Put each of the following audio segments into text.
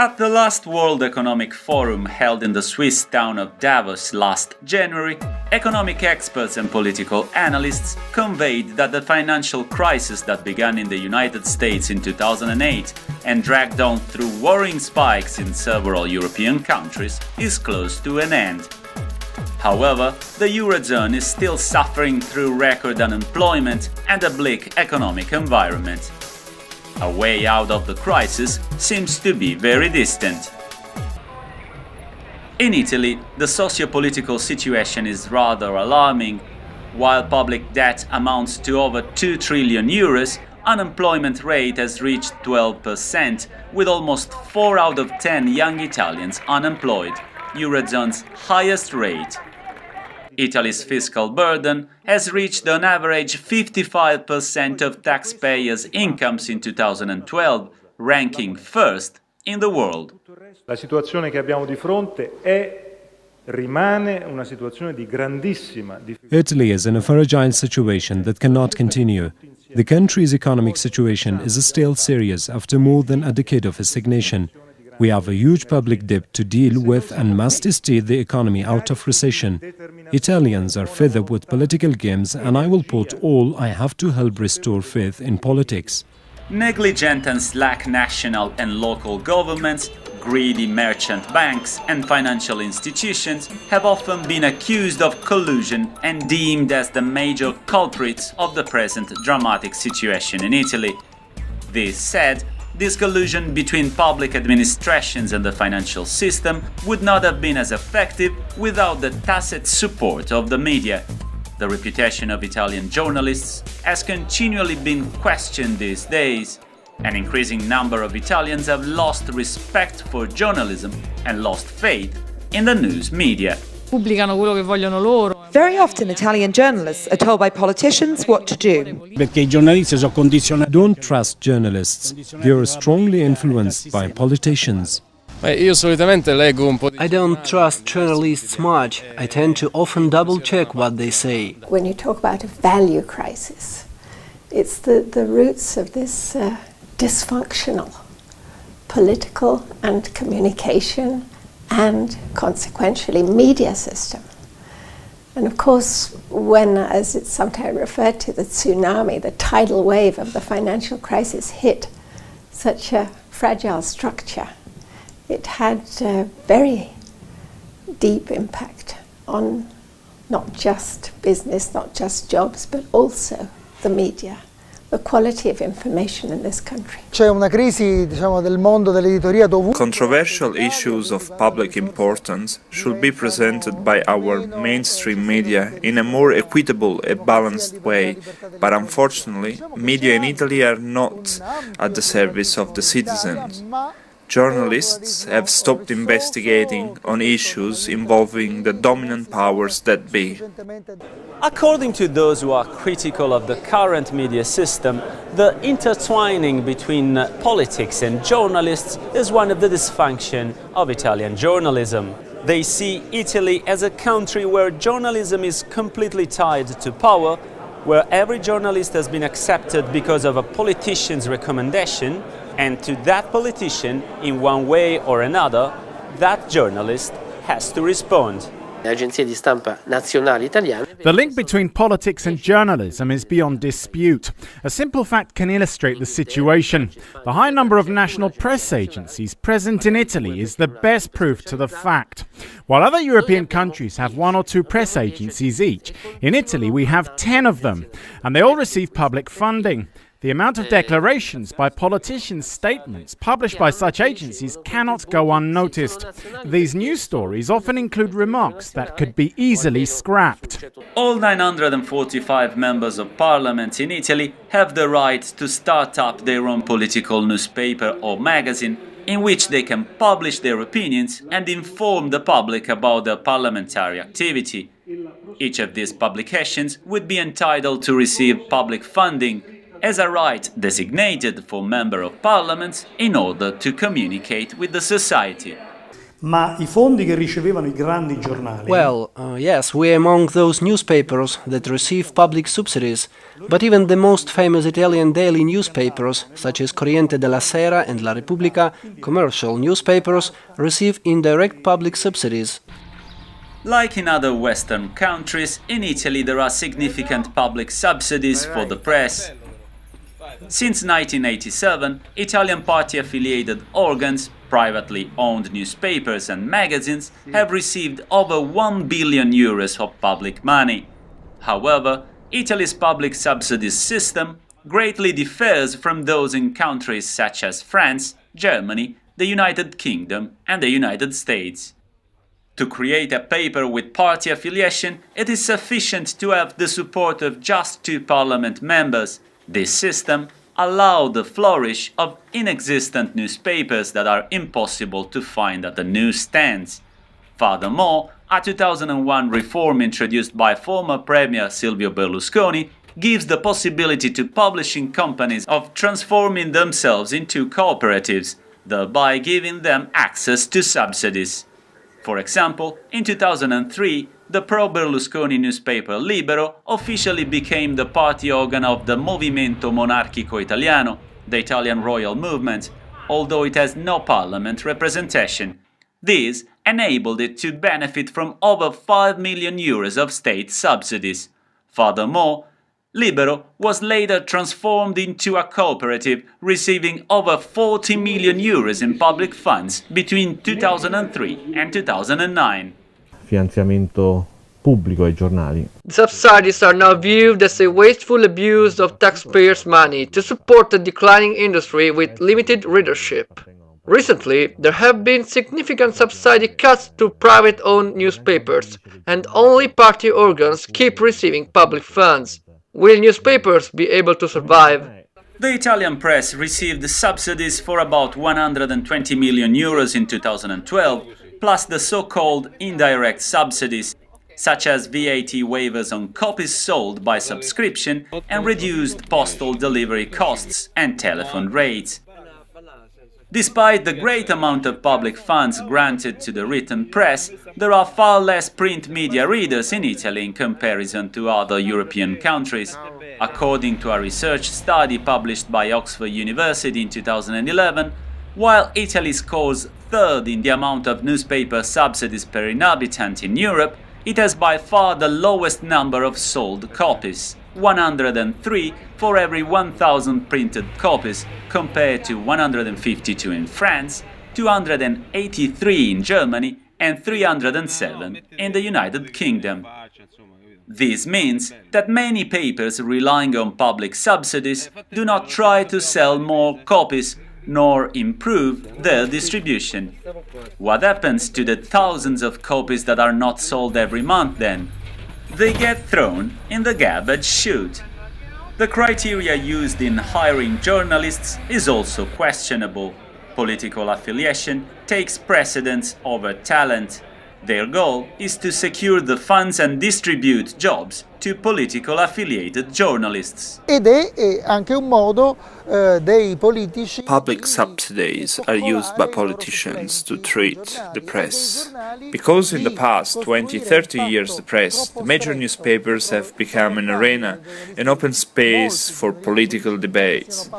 At the last World Economic Forum held in the Swiss town of Davos last January, economic experts and political analysts conveyed that the financial crisis that began in the United States in 2008 and dragged on through worrying spikes in several European countries is close to an end. However, the Eurozone is still suffering through record unemployment and a bleak economic environment. A way out of the crisis seems to be very distant. In Italy, the socio-political situation is rather alarming. While public debt amounts to over 2 trillion euros, unemployment rate has reached 12%, with almost 4 out of 10 young Italians unemployed, Eurozone's highest rate. Italy's fiscal burden has reached on average 55% of taxpayers' incomes in 2012, ranking first in the world. La situazione che abbiamo di fronte rimane una situazione di grandissima difficoltà. Italy is in a fragile situation that cannot continue. The country's economic situation is still serious after more than a decade of stagnation. We have a huge public debt to deal with and must steer the economy out of recession. Italians are fed up with political games, and I will put all I have to help restore faith in politics. Negligent and slack national and local governments, greedy merchant banks and financial institutions have often been accused of collusion and deemed as the major culprits of the present dramatic situation in Italy. This said, this collusion between public administrations and the financial system would not have been as effective without the tacit support of the media. The reputation of Italian journalists has continually been questioned these days. An increasing number of Italians have lost respect for journalism and lost faith in the news media. Pubblicano quello che vogliono loro. Very often Italian journalists are told by politicians what to do. Perché I giornalisti sono condizionati. Don't trust journalists. They are strongly influenced by politicians. Io solitamente leggo un po' di... I don't trust journalists much. I tend to often double-check what they say. When you talk about a value crisis, it's the roots of this dysfunctional political and communication and consequentially media system. And of course, when, as it's sometimes referred to, the tsunami, the tidal wave of the financial crisis hit such a fragile structure, it had a very deep impact on not just business, not just jobs, but also the media, the quality of information in this country. C'è una crisi, del mondo dell'editoria dovunque. Controversial issues of public importance should be presented by our mainstream media in a more equitable and balanced way, but unfortunately, media in Italy are not at the service of the citizens. Journalists have stopped investigating on issues involving the dominant powers that be. According to those who are critical of the current media system, the intertwining between politics and journalists is one of the dysfunctions of Italian journalism. They see Italy as a country where journalism is completely tied to power, where every journalist has been accepted because of a politician's recommendation, and to that politician, in one way or another, that journalist has to respond. The link between politics and journalism is beyond dispute. A simple fact can illustrate the situation. The high number of national press agencies present in Italy is the best proof to the fact. While other European countries have 1 or 2 press agencies each, in Italy we have 10 of them, and they all receive public funding. The amount of declarations by politicians' statements published by such agencies cannot go unnoticed. These news stories often include remarks that could be easily scrapped. All 945 members of parliament in Italy have the right to start up their own political newspaper or magazine in which they can publish their opinions and inform the public about their parliamentary activity. Each of these publications would be entitled to receive public funding as a right designated for Member of Parliament in order to communicate with the society. Ma I fondi che ricevevano I grandi giornali. Well, yes, we're among those newspapers that receive public subsidies, but even the most famous Italian daily newspapers, such as Corriere della Sera and La Repubblica, commercial newspapers, receive indirect public subsidies. Like in other Western countries, in Italy there are significant public subsidies for the press. Since 1987, Italian party-affiliated organs, privately owned newspapers and magazines have received over 1 billion euros of public money. However, Italy's public subsidies system greatly differs from those in countries such as France, Germany, the United Kingdom and the United States. To create a paper with party affiliation, it is sufficient to have the support of just 2 parliament members. This system allowed the flourish of inexistent newspapers that are impossible to find at the newsstands. Furthermore, a 2001 reform introduced by former Premier Silvio Berlusconi gives the possibility to publishing companies of transforming themselves into cooperatives, thereby giving them access to subsidies. For example, in 2003, the pro-Berlusconi newspaper Libero officially became the party organ of the Movimento Monarchico Italiano, the Italian royal movement, although it has no parliament representation. This enabled it to benefit from over 5 million euros of state subsidies. Furthermore, Libero was later transformed into a cooperative, receiving over 40 million euros in public funds between 2003 and 2009. Finanziamento pubblico ai giornali. Subsidies are now viewed as a wasteful abuse of taxpayers' money to support a declining industry with limited readership. Recently, there have been significant subsidy cuts to private-owned newspapers, and only party organs keep receiving public funds. Will newspapers be able to survive? The Italian press received subsidies for about 120 million euros in 2012, plus the so-called indirect subsidies, such as VAT waivers on copies sold by subscription and reduced postal delivery costs and telephone rates. Despite the great amount of public funds granted to the written press, there are far less print media readers in Italy in comparison to other European countries. According to a research study published by Oxford University in 2011, while Italy scores third in the amount of newspaper subsidies per inhabitant in Europe, it has by far the lowest number of sold copies. 103 for every 1,000 printed copies, compared to 152 in France, 283 in Germany and 307 in the United Kingdom. This means that many papers relying on public subsidies do not try to sell more copies nor improve their distribution. What happens to the thousands of copies that are not sold every month then? They get thrown in the garbage chute. The criteria used in hiring journalists is also questionable. Political affiliation takes precedence over talent. Their goal is to secure the funds and distribute jobs to political affiliated journalists. Ed è anche un modo dei politici. Public subsidies are used by politicians to treat the press. Because in the past 20-30 years the major newspapers have become an arena, an open space for political debates.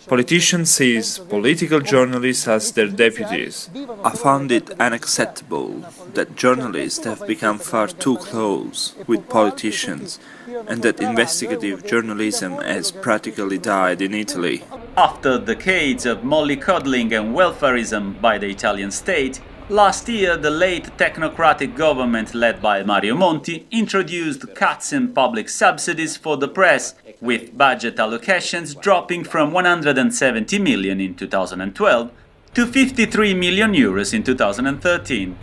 Politicians see political journalists as their deputies. I found it unacceptable that journalists have become far too close with politicians, and that investigative journalism has practically died in Italy. After decades of mollycoddling and welfarism by the Italian state, last year the late technocratic government led by Mario Monti introduced cuts in public subsidies for the press, with budget allocations dropping from 170 million in 2012 to 53 million euros in 2013.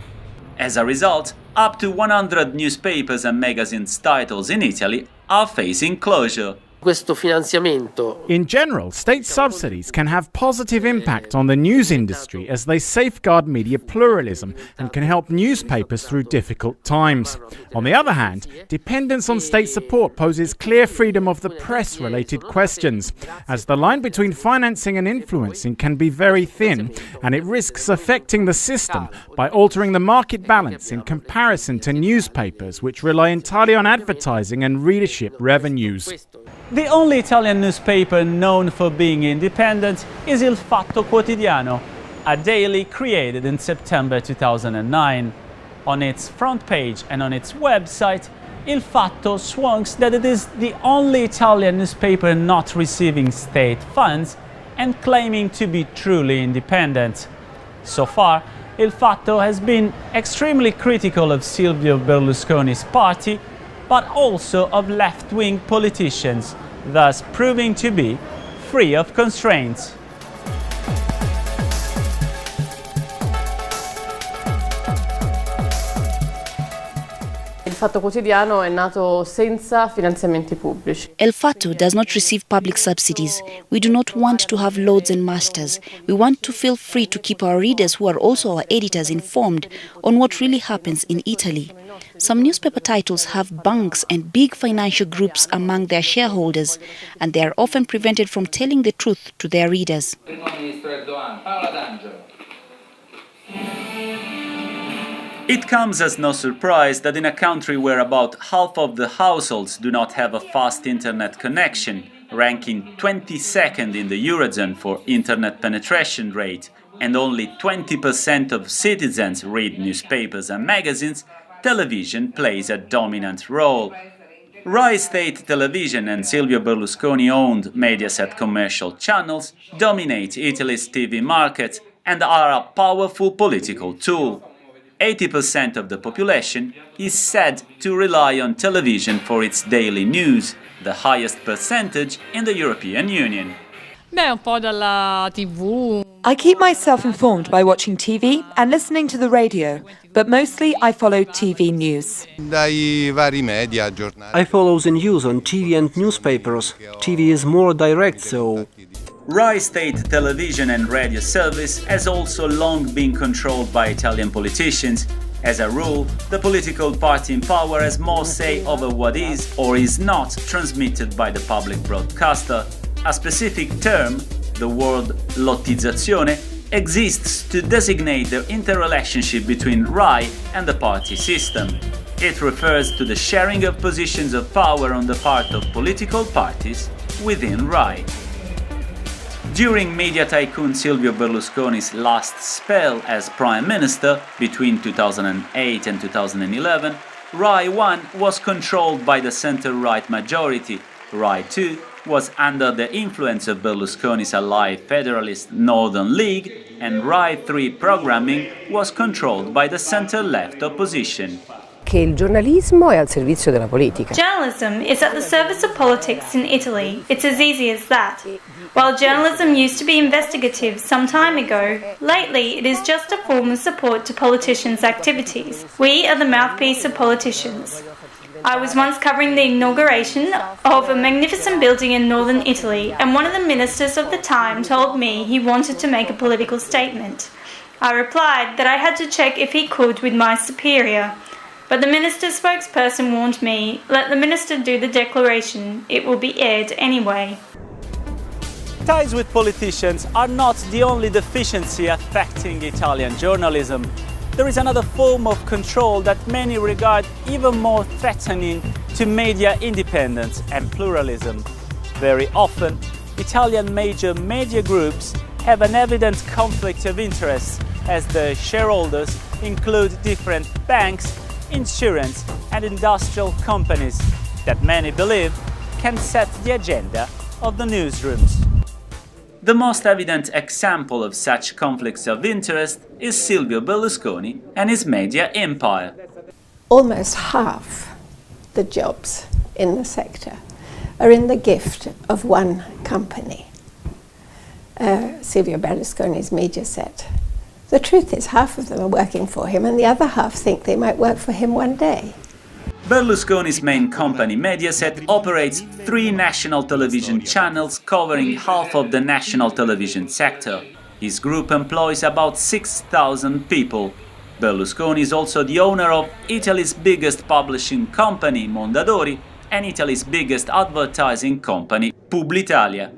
As a result, up to 100 newspapers and magazines titles in Italy are facing closure. In general, state subsidies can have positive impact on the news industry as they safeguard media pluralism and can help newspapers through difficult times. On the other hand, dependence on state support poses clear freedom of the press-related questions, as the line between financing and influencing can be very thin, and it risks affecting the system by altering the market balance in comparison to newspapers, which rely entirely on advertising and readership revenues. The only Italian newspaper known for being independent is Il Fatto Quotidiano, a daily created in September 2009. On its front page and on its website, Il Fatto swanks that it is the only Italian newspaper not receiving state funds and claiming to be truly independent. So far, Il Fatto has been extremely critical of Silvio Berlusconi's party, but also of left-wing politicians, thus proving to be free of constraints. Il Fatto Quotidiano è nato senza finanziamenti pubblici. Il Fatto does not receive public subsidies. We do not want to have lords and masters. We want to feel free to keep our readers, who are also our editors, informed on what really happens in Italy. Some newspaper titles have banks and big financial groups among their shareholders, and they are often prevented from telling the truth to their readers. It comes as no surprise that in a country where about half of the households do not have a fast internet connection, ranking 22nd in the Eurozone for internet penetration rate, and only 20% of citizens read newspapers and magazines, television plays a dominant role. Rai State Television and Silvio Berlusconi-owned Mediaset commercial channels dominate Italy's TV market and are a powerful political tool. 80% of the population is said to rely on television for its daily news, the highest percentage in the European Union. Un po' dalla TV. I keep myself informed by watching TV and listening to the radio, but mostly I follow TV news. I follow the news on TV and newspapers. TV is more direct, so... Rai State Television and Radio Service has also long been controlled by Italian politicians. As a rule, the political party in power has more say over what is or is not transmitted by the public broadcaster. A specific term, the word lottizzazione, exists to designate the interrelationship between Rai and the party system. It refers to the sharing of positions of power on the part of political parties within Rai. During media tycoon Silvio Berlusconi's last spell as Prime Minister between 2008 and 2011, Rai 1 was controlled by the centre-right majority, Rai 2 was under the influence of Berlusconi's allied Federalist Northern League, and Rai 3 programming was controlled by the centre-left opposition. Che il giornalismo è al servizio della politica. Journalism is at the service of politics in Italy. It's as easy as that. While journalism used to be investigative some time ago, lately it is just a form of support to politicians' activities. We are the mouthpiece of politicians. I was once covering the inauguration of a magnificent building in northern Italy, and one of the ministers of the time told me he wanted to make a political statement. I replied that I had to check if he could with my superior. But the minister's spokesperson warned me, let the minister do the declaration, it will be aired anyway. Ties with politicians are not the only deficiency affecting Italian journalism. There is another form of control that many regard even more threatening to media independence and pluralism. Very often, Italian major media groups have an evident conflict of interest, as their shareholders include different banks, insurance and industrial companies that many believe can set the agenda of the newsrooms. The most evident example of such conflicts of interest is Silvio Berlusconi and his media empire. Almost half the jobs in the sector are in the gift of one company, Silvio Berlusconi's Mediaset. The truth is half of them are working for him and the other half think they might work for him one day. Berlusconi's main company, Mediaset, operates 3 national television channels covering half of the national television sector. His group employs about 6,000 people. Berlusconi is also the owner of Italy's biggest publishing company, Mondadori, and Italy's biggest advertising company, Publitalia.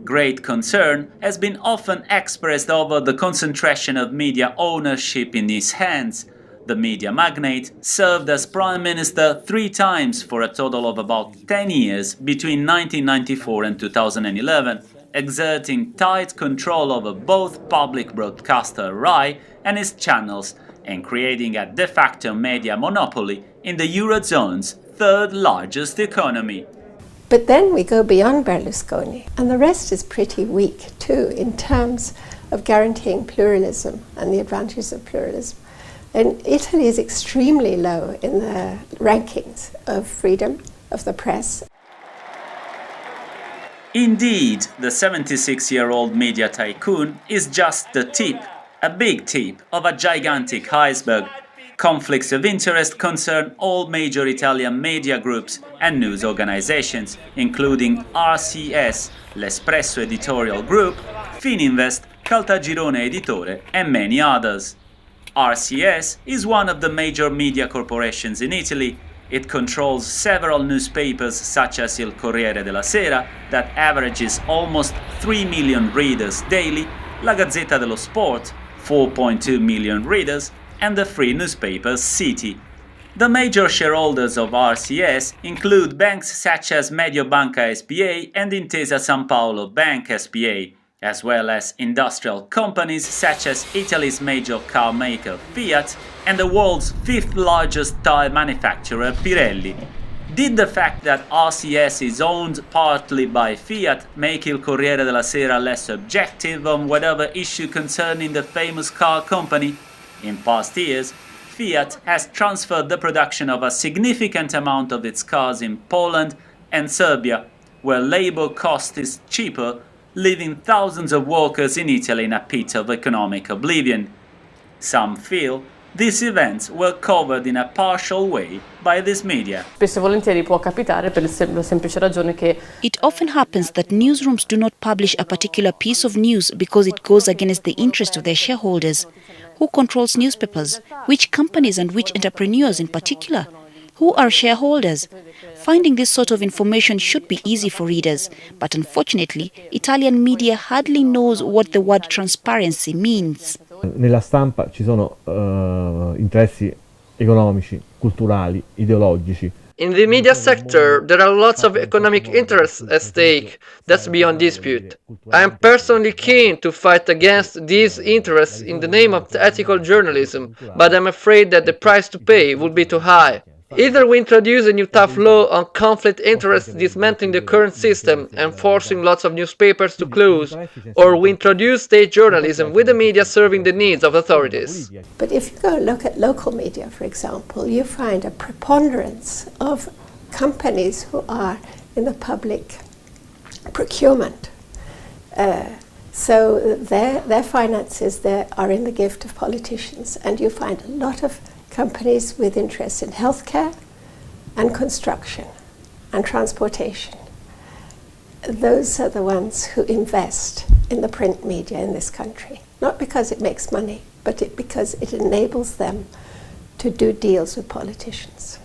Great concern has been often expressed over the concentration of media ownership in his hands. The media magnate served as prime minister 3 times for a total of about 10 years between 1994 and 2011, exerting tight control over both public broadcaster Rai and its channels, and creating a de facto media monopoly in the Eurozone's 3rd largest economy. But then we go beyond Berlusconi, and the rest is pretty weak too in terms of guaranteeing pluralism and the advantages of pluralism. And Italy is extremely low in the rankings of freedom of the press. Indeed, the 76-year-old media tycoon is just the tip, a big tip, of a gigantic iceberg. Conflicts of interest concern all major Italian media groups and news organizations, including RCS, L'Espresso Editorial Group, Fininvest, Caltagirone Editore, and many others. RCS is one of the major media corporations in Italy. It controls several newspapers such as Il Corriere della Sera, that averages almost 3 million readers daily, La Gazzetta dello Sport, 4.2 million readers, and the free newspaper City. The major shareholders of RCS include banks such as Mediobanca SpA and Intesa San Paolo Bank SpA, as well as industrial companies such as Italy's major car maker Fiat and the world's 5th largest tire manufacturer Pirelli. Did the fact that RCS is owned partly by Fiat make Il Corriere della Sera less objective on whatever issue concerning the famous car company? In past years, Fiat has transferred the production of a significant amount of its cars in Poland and Serbia, where labor cost is cheaper, leaving thousands of workers in Italy in a pit of economic oblivion. Some feel these events were covered in a partial way by this media. Spesso e volentieri può capitare per la semplice ragione che It often happens that newsrooms do not publish a particular piece of news because it goes against the interest of their shareholders. Who controls newspapers? Which companies and which entrepreneurs in particular? Who are shareholders? Finding this sort of information should be easy for readers, but unfortunately, Italian media hardly knows what the word transparency means. Nella stampa ci sono interessi economici, culturali, ideologici. In the media sector, there are lots of economic interests at stake. That's beyond dispute. I am personally keen to fight against these interests in the name of ethical journalism, but I'm afraid that the price to pay would be too high. Either we introduce a new tough law on conflict interests dismantling the current system and forcing lots of newspapers to close, or we introduce state journalism with the media serving the needs of authorities. But if you go look at local media, for example, you find a preponderance of companies who are in the public procurement. So their finances are in the gift of politicians, and you find a lot of companies with interest in healthcare and construction and transportation. Those are the ones who invest in the print media in this country, not because it makes money, but because it enables them to do deals with politicians.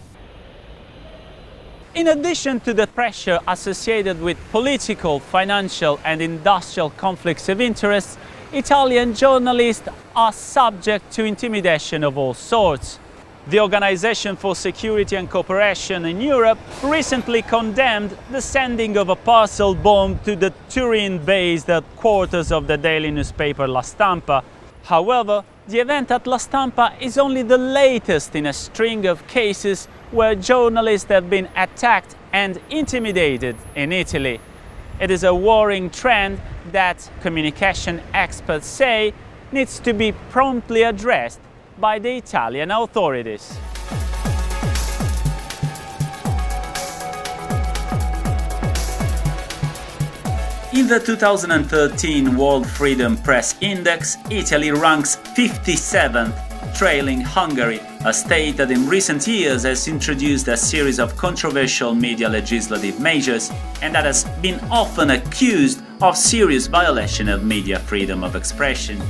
In addition to the pressure associated with political, financial and industrial conflicts of interest, Italian journalists are subject to intimidation of all sorts. The Organization for Security and Cooperation in Europe recently condemned the sending of a parcel bomb to the Turin-based headquarters of the daily newspaper La Stampa. However, the event at La Stampa is only the latest in a string of cases where journalists have been attacked and intimidated in Italy. It is a worrying trend that communication experts say needs to be promptly addressed by the Italian authorities. In the 2013 World Freedom Press Index, Italy ranks 57th, trailing Hungary, a state that in recent years has introduced a series of controversial media legislative measures and that has been often accused of serious violation of media freedom of expression.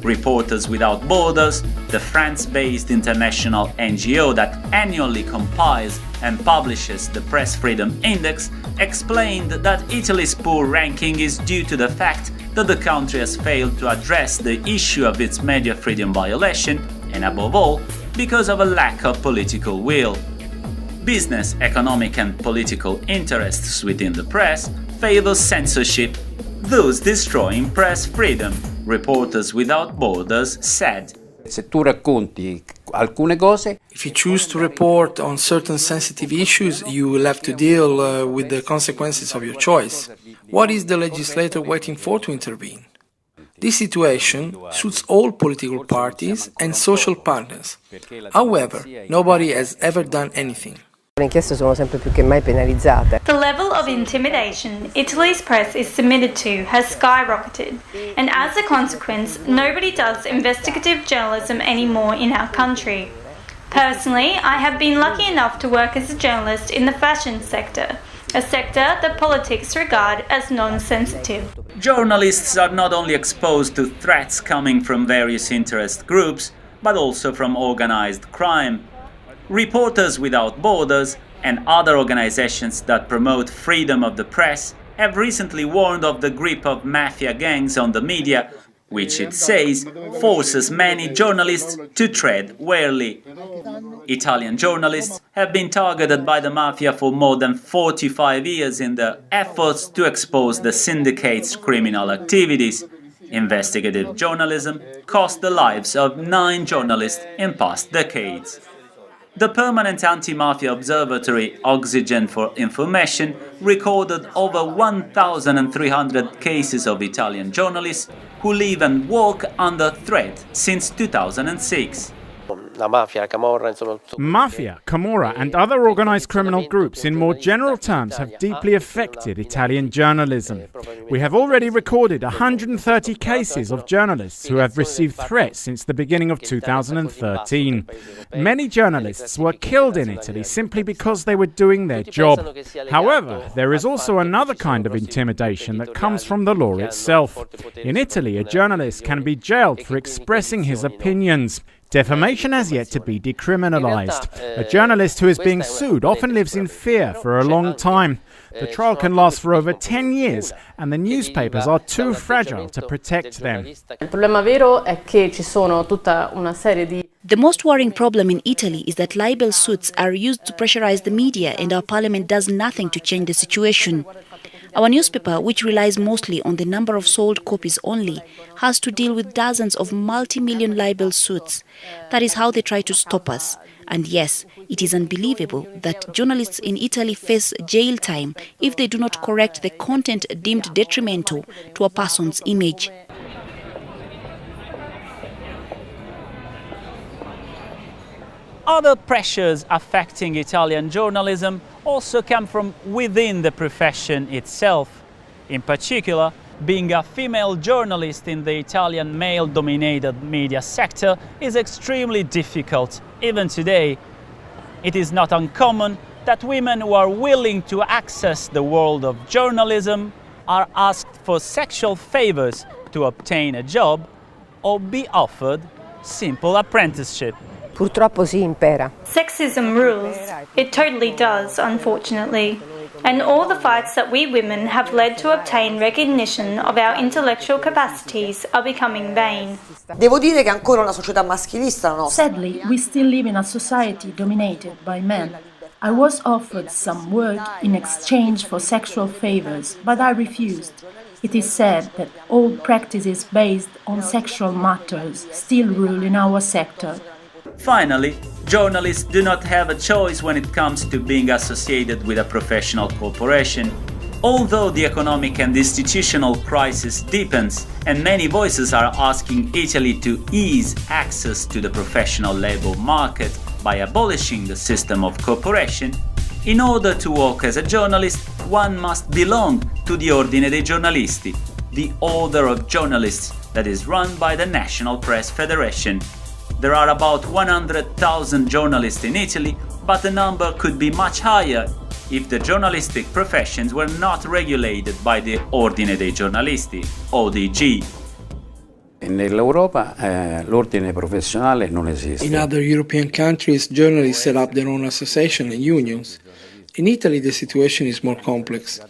Reporters Without Borders, the France-based international NGO that annually compiles and publishes the Press Freedom Index, explained that Italy's poor ranking is due to the fact that the country has failed to address the issue of its media freedom violation, and above all, because of a lack of political will. Business, economic and political interests within the press favor censorship, thus destroying press freedom, Reporters Without Borders said. If you choose to report on certain sensitive issues, you will have to deal with the consequences of your choice. What is the legislator waiting for to intervene? This situation suits all political parties and social partners. However, nobody has ever done anything. Le inchieste sono sempre più che mai penalizzate. The level of intimidation Italy's press is submitted to has skyrocketed, and as a consequence, nobody does investigative journalism anymore in our country. Personally, I have been lucky enough to work as a journalist in the fashion sector, a sector that politics regard as non-sensitive. Journalists are not only exposed to threats coming from various interest groups, but also from organized crime. Reporters Without Borders and other organizations that promote freedom of the press have recently warned of the grip of mafia gangs on the media, which it says forces many journalists to tread warily. Italian journalists have been targeted by the mafia for more than 45 years in their efforts to expose the syndicate's criminal activities. Investigative journalism cost the lives of 9 journalists in past decades. The permanent anti-mafia observatory Oxygen for Information recorded over 1,300 cases of Italian journalists who live and work under threat since 2006. Mafia, Camorra and other organized criminal groups in more general terms have deeply affected Italian journalism. We have already recorded 130 cases of journalists who have received threats since the beginning of 2013. Many journalists were killed in Italy simply because they were doing their job. However, there is also another kind of intimidation that comes from the law itself. In Italy, a journalist can be jailed for expressing his opinions. Defamation has yet to be decriminalized. A journalist who is being sued often lives in fear for a long time. The trial can last for over 10 years, and the newspapers are too fragile to protect them. Il problema vero è che ci sono tutta una serie di The most worrying problem in Italy is that libel suits are used to pressurize the media, and our parliament does nothing to change the situation. Our newspaper, which relies mostly on the number of sold copies only, has to deal with dozens of multi-million libel suits. That is how they try to stop us. And yes, it is unbelievable that journalists in Italy face jail time if they do not correct the content deemed detrimental to a person's image. Other pressures affecting Italian journalism also come from within the profession itself. In particular, being a female journalist in the Italian male-dominated media sector is extremely difficult, even today. It is not uncommon that women who are willing to access the world of journalism are asked for sexual favors to obtain a job or be offered simple apprenticeship. Purtroppo si impera. Sexism rules. It totally does, unfortunately. And all the fights that we women have led to obtain recognition of our intellectual capacities are becoming vain. Devo dire che è ancora una società maschilista la nostra. Sadly, we still live in a society dominated by men. I was offered some work in exchange for sexual favors, but I refused. It is said that all practices based on sexual matters still rule in our sector. Finally, journalists do not have a choice when it comes to being associated with a professional corporation. Although the economic and institutional crisis deepens and many voices are asking Italy to ease access to the professional labor market by abolishing the system of corporation, in order to work as a journalist, one must belong to the Ordine dei Giornalisti, the Order of Journalists that is run by the National Press Federation. There are about 100,000 journalists in Italy, but the number could be much higher if the journalistic professions were not regulated by the Ordine dei Giornalisti, ODG. Nell'Europa l'ordine professionale non esiste. In other European countries, journalists set up their own association and unions. In Italy, the situation is more complex.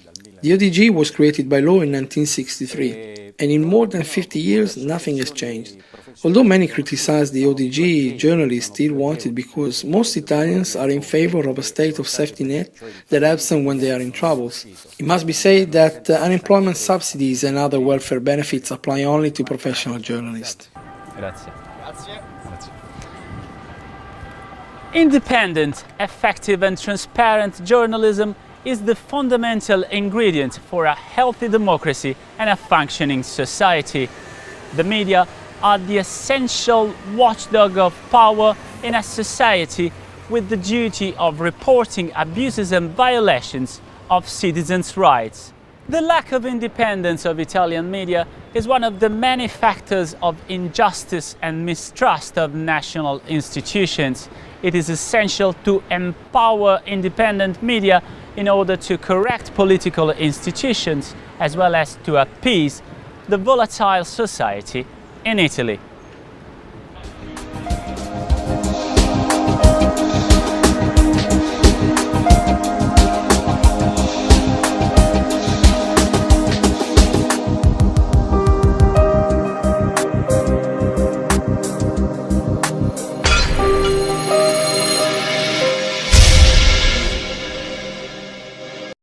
The ODG was created by law in 1963, and in more than 50 years, nothing has changed. Although many criticize the ODG, journalists still want it because most Italians are in favor of a state of safety net that helps them when they are in troubles. It must be said that unemployment subsidies and other welfare benefits apply only to professional journalists. Grazie. Independent, effective and transparent journalism is the fundamental ingredient for a healthy democracy and a functioning society. The media are the essential watchdog of power in a society with the duty of reporting abuses and violations of citizens' rights. The lack of independence of Italian media is one of the many factors of injustice and mistrust of national institutions. It is essential to empower independent media in order to correct political institutions as well as to appease the volatile society in Italy.